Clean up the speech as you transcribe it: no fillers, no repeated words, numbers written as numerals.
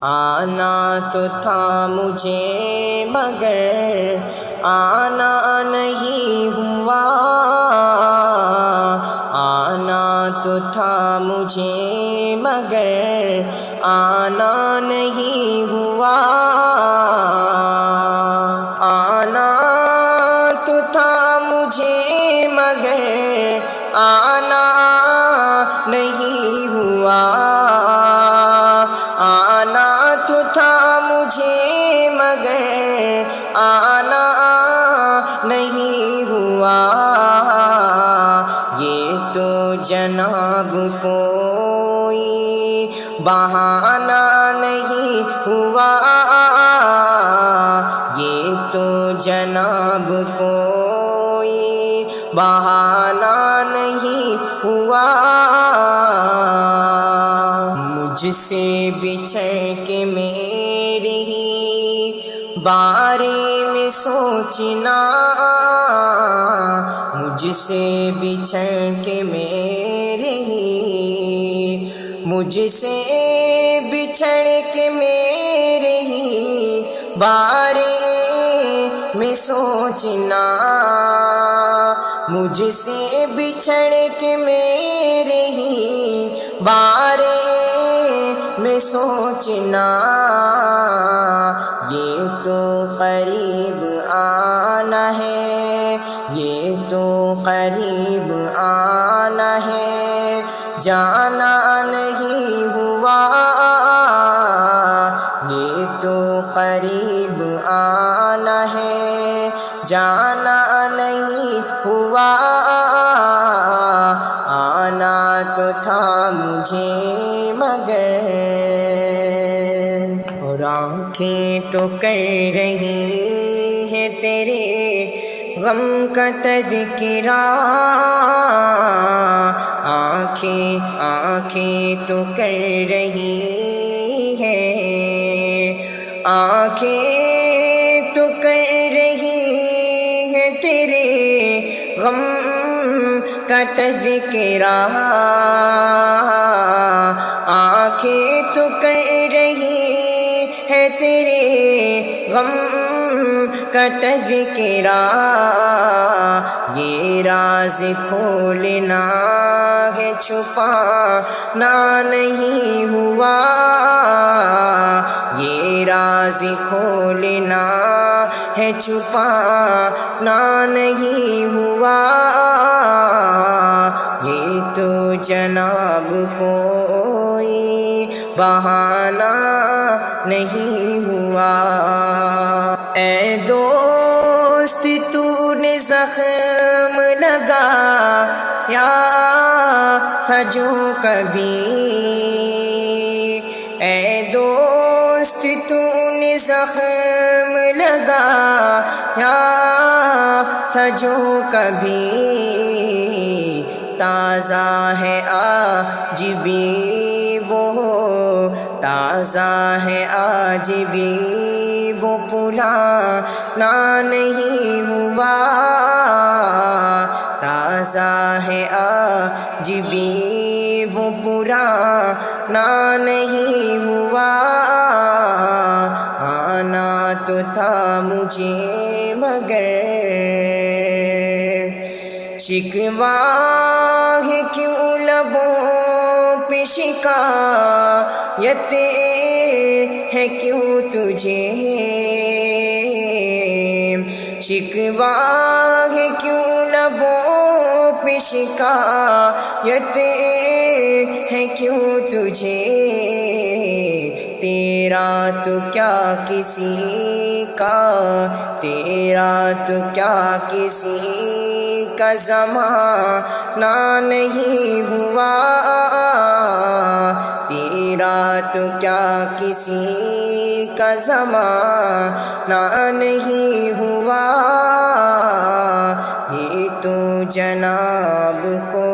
آنا تو تھا مجھے مگر آنا نہیں ہوا، آنا تو تھا مجھے مگر آنا نہیں ہوا، آنا تو تھا مجھے مگر آنا نہیں ہوا، آنا تو تھا مجھے مگر آنا نہیں ہوا، یہ تو جناب کوئی بہانہ نہیں ہوا، یہ تو جناب کوئی بہانہ نہیں ہوا، مجھ سے بچھڑ کے میری ہی بارے میں سوچنا، مجھ سے بچھڑ کے میرے ہی، مجھ سے بچھڑ کے میرے ہی بارے میں سوچنا، مجھ سے بچھڑ کے میرے ہی بارے میں سوچنا، یہ تو قریب آنا ہے، یہ تو قریب آنا ہے، جانا نہیں ہوا، یہ تو قریب آنا ہے، جانا نہیں ہوا، آنا تو تھا مجھے مگر، اور آنکھیں تو کر رہی ہے تیرے غم کا تذکرہ، آنکھیں تو کر رہی ہے، آنکھیں تو کر رہی ہے تیرے غم کا تذکرہ، آنکھیں تو کر رہی ہے تیرے غم کا تذکرہ، یہ راز کھولنا ہے چھپانا نہیں ہوا، یہ راز کھولنا ہے چھپانا نہیں ہوا، یہ تو جناب کوئی بہانہ نہیں ہوا، اے دوست تو نے زخم لگایا تھا جو کبھی، اے دوست تو نے زخم لگایا تھا جو کبھی، تازہ ہے آج بھی وہ، تازہ ہے آج بھی وہ پرانا نہیں ہوا، تازہ ہے آج بھی وہ پرانا نہیں ہوا، آنا تو تھا مجھے مگر شکوہ ہے کیوں لبوں پہ شکایت ہے کیوں تجھے، شکوہ ہے کیوں لبوں پہ شکایت ہے کیوں تجھے، تیرا تو کیا کسی کا، تیرا تو کیا کسی کا زمانہ نہیں ہوا، تیرا تو کیا کسی کا زمانہ نہیں ہوا، یہ تو جناب کو